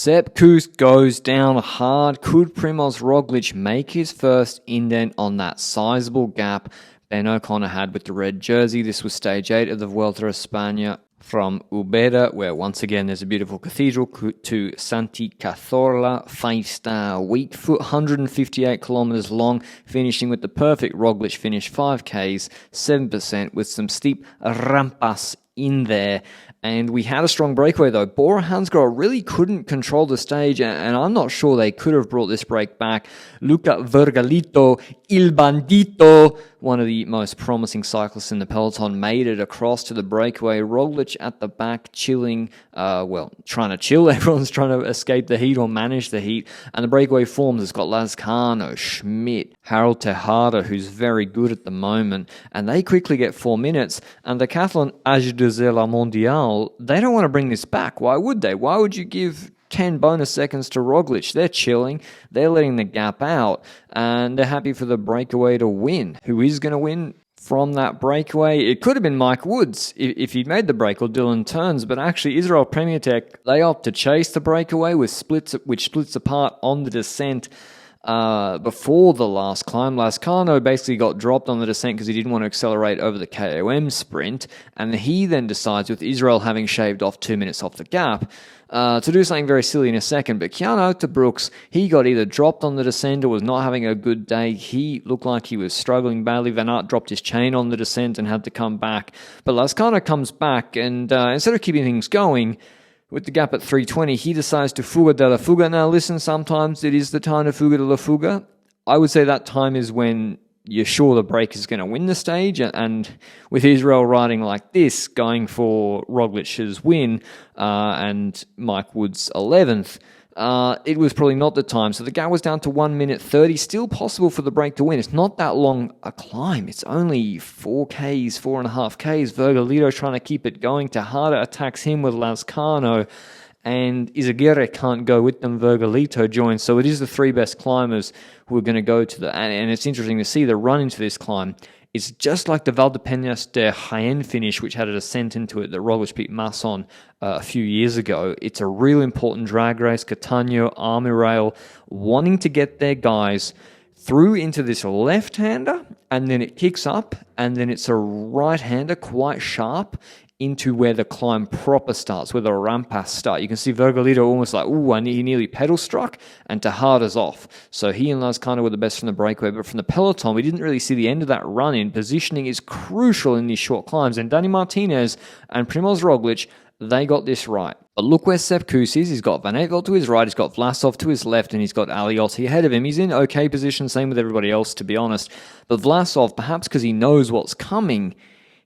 Sepp Kuss goes down hard. Could Primoz Roglic make his first indent on that sizable gap Ben O'Connor had with the red jersey? This was stage 8 of the Vuelta a España from Ubeda, where once again there's a beautiful cathedral, to Santi Cazorla, 5-star wheat foot, 158 kilometers long, finishing with the perfect Roglic finish, 5Ks, 7%, with some steep rampas in there. And we had a strong breakaway though. Bora Hansgrohe really couldn't control the stage, and I'm not sure they could have brought this break back. Luca Vergalito, Il Bandito, one of the most promising cyclists in the peloton, made it across to the breakaway. Roglic at the back, chilling, trying to chill. Everyone's trying to escape the heat or manage the heat. And the breakaway forms has got Lazcano, Schmidt, Harold Tejada, who's very good at the moment. And they quickly get 4 minutes. And the Decathlon AG2R La Mondiale, they don't want to bring this back. Why would they? Why would you give 10 bonus seconds to Roglic? They're chilling. They're letting the gap out. And they're happy for the breakaway to win. Who is going to win from that breakaway? It could have been Mike Woods if he'd made the break, or Dylan Teuns. But actually, Israel Premier Tech, they opt to chase the breakaway, which splits apart on the descent. Before the last climb, Lazcano basically got dropped on the descent because he didn't want to accelerate over the KOM sprint, and he then decides, with Israel having shaved off 2 minutes off the gap, to do something very silly in a second. But Kjartan Ueterbrooks, he got either dropped on the descent or was not having a good day. He looked like he was struggling badly. Van Aert dropped his chain on the descent and had to come back. But Lazcano comes back, and instead of keeping things going, with the gap at 3:20, he decides to fuga de la fuga. Now listen, sometimes it is the time to fuga de la fuga. I would say that time is when you're sure the break is going to win the stage, and with Israel riding like this, going for Roglic's win and Mike Woods' 11th, it was probably not the time. So the gap was down to 1 minute 30. Still possible for the break to win. It's not that long a climb. It's only 4Ks, 4.5Ks. Vergalito trying to keep it going. Tejada attacks him with Lazcano, and Izagirre can't go with them. Vergalito joins. So it is the three best climbers who are going to go to the... And it's interesting to see the run into this climb. It's just like the Valdepeñas de Jaén finish, which had a descent into it that Roglic beat Masson a few years ago. It's a real important drag race. Catania, Army Rail, wanting to get their guys through into this left-hander, and then it kicks up, and then it's a right-hander, quite sharp, into where the climb proper starts, where the rampas start. You can see Vergalito almost like, he nearly pedal struck, and Tejada's off. So he and Lazcano were the best from the breakaway, but from the peloton, we didn't really see the end of that run-in. Positioning is crucial in these short climbs, and Dani Martinez and Primoz Roglic, they got this right. But look where Sepp Kuss is. He's got Van Aert to his right, he's got Vlasov to his left, and he's got Aliotti ahead of him. He's in okay position, same with everybody else, to be honest. But Vlasov, perhaps because he knows what's coming,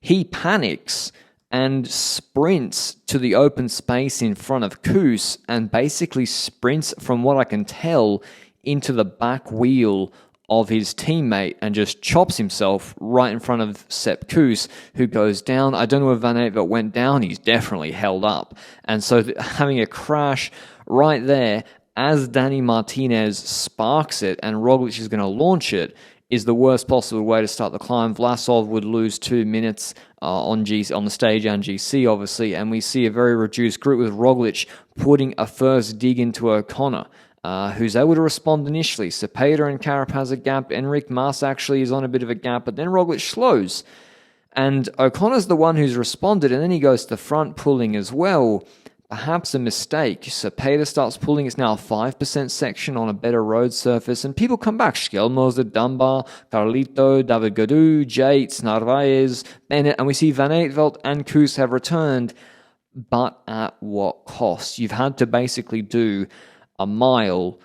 he panics and sprints to the open space in front of Kuss, and basically sprints, from what I can tell, into the back wheel of his teammate and just chops himself right in front of Sepp Kuss, who goes down. I don't know if Van Aert went down. He's definitely held up. And so having a crash right there as Dani Martinez sparks it and Roglic is going to launch it is the worst possible way to start the climb. Vlasov would lose 2 minutes on the stage and GC, obviously, and we see a very reduced group with Roglic putting a first dig into O'Connor, who's able to respond initially. Cepeda and Carapaz a gap. Enric Mas actually is on a bit of a gap, but then Roglic slows. And O'Connor's the one who's responded, and then he goes to the front pulling as well. Perhaps a mistake. Cepeda starts pulling. It's now a 5% section on a better road surface, and people come back. Schjelmoser, Dunbar, Carlito, David Gaudu, Yates, Narvaez, Bennett, and we see Van Aert and Kuss have returned, but at what cost? You've had to basically do a mile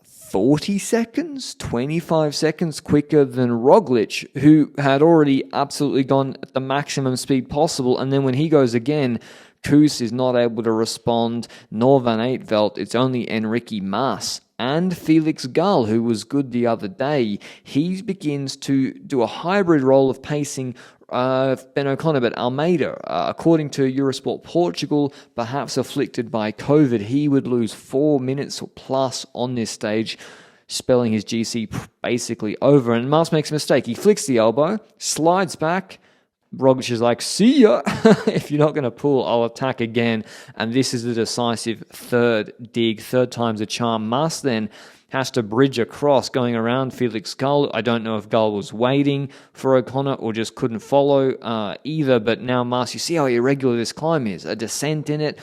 40 seconds, 25 seconds quicker than Roglic, who had already absolutely gone at the maximum speed possible, and then when he goes again, Kuss is not able to respond, nor Van Aert. It's only Enrique Mas and Felix Gall, who was good the other day. He begins to do a hybrid role of pacing Ben O'Connor, but Almeida, according to Eurosport Portugal, perhaps afflicted by COVID, he would lose 4 minutes or plus on this stage, spelling his GC basically over. And Mas makes a mistake. He flicks the elbow, slides back, Roglic is like, see ya. If you're not going to pull, I'll attack again. And this is the decisive third dig, third time's a charm. Mas then has to bridge across going around Felix Gall. I don't know if Gall was waiting for O'Connor or just couldn't follow either. But now Mas, you see how irregular this climb is. A descent in it.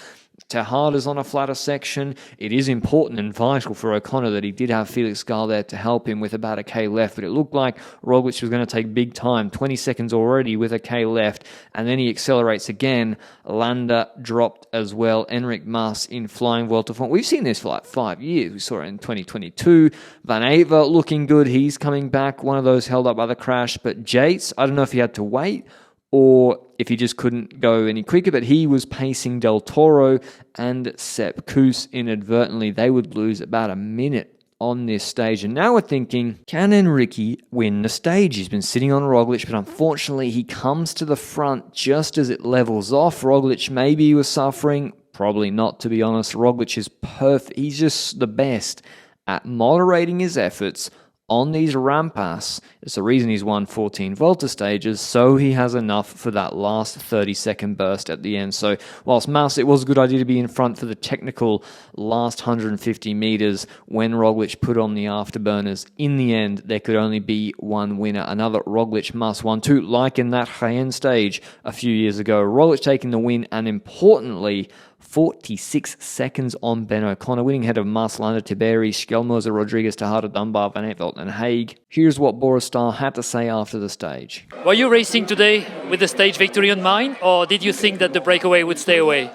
Tejada's on a flatter section. It is important and vital for O'Connor that he did have Felix Gall there to help him with about a K left, but it looked like Roglic was going to take big time, 20 seconds already with a K left, and then he accelerates again. Landa dropped as well. Enric Mas in flying Vuelta form. We've seen this for like 5 years. We saw it in 2022. Van Aver looking good. He's coming back. One of those held up by the crash, but Yates, I don't know if he had to wait or if he just couldn't go any quicker, but he was pacing Del Toro and Sepp Kuss inadvertently. They would lose about a minute on this stage. And now we're thinking, can Enrique win the stage? He's been sitting on Roglic, but unfortunately he comes to the front just as it levels off. Roglic maybe he was suffering, probably not, to be honest. Roglic is perfect. He's just the best at moderating his efforts on these rampas. It's the reason he's won 14 Volta stages, so he has enough for that last 30-second burst at the end. So whilst Mas, it was a good idea to be in front for the technical last 150 meters when Roglic put on the afterburners, in the end, there could only be one winner. Another Roglic Mas 1-2, like in that Jaén stage a few years ago. Roglic taking the win, and importantly, 46 seconds on Ben O'Connor, winning ahead of Mas, Landa, Tiberi, Schellmoser, Rodriguez, Tejada, Dunbar, Van Aert, and Haig. Here's what Boris Starr had to say after the stage. Were you racing today with the stage victory on mind, or did you think that the breakaway would stay away?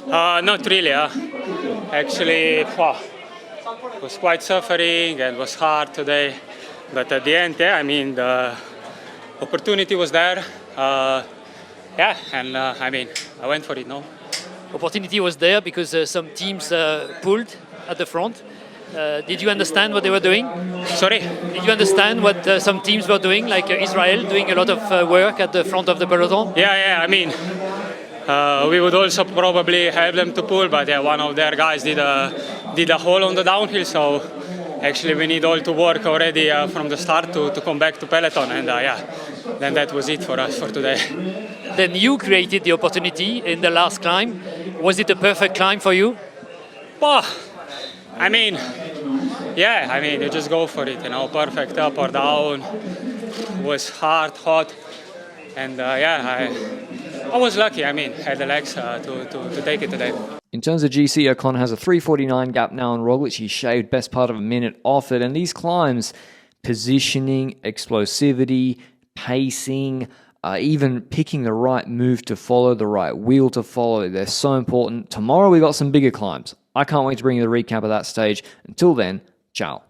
Not really. Actually, it was quite suffering and was hard today. But at the end, I mean, the opportunity was there. I went for it, no? Opportunity was there because some teams pulled at the front. Did you understand what they were doing? Sorry? Did you understand what some teams were doing, like Israel doing a lot of work at the front of the peloton? Yeah, I mean, we would also probably help them to pull, but one of their guys did a hole on the downhill, so actually we need all to work already from the start to come back to peloton, and then that was it for us for today. Then you created the opportunity in the last climb. Was it a perfect climb for you? Well, I mean, you just go for it, perfect up or down. It was hard, hot, and I was lucky. Had the legs to take it today. In terms of GC, O'Connor has a 3:49 gap now on Roglic. He shaved best part of a minute off it, and these climbs, positioning, explosivity, pacing, even picking the right move to follow, the right wheel to follow, they're so important. Tomorrow we got some bigger climbs. I can't wait to bring you the recap of that stage. Until then, ciao.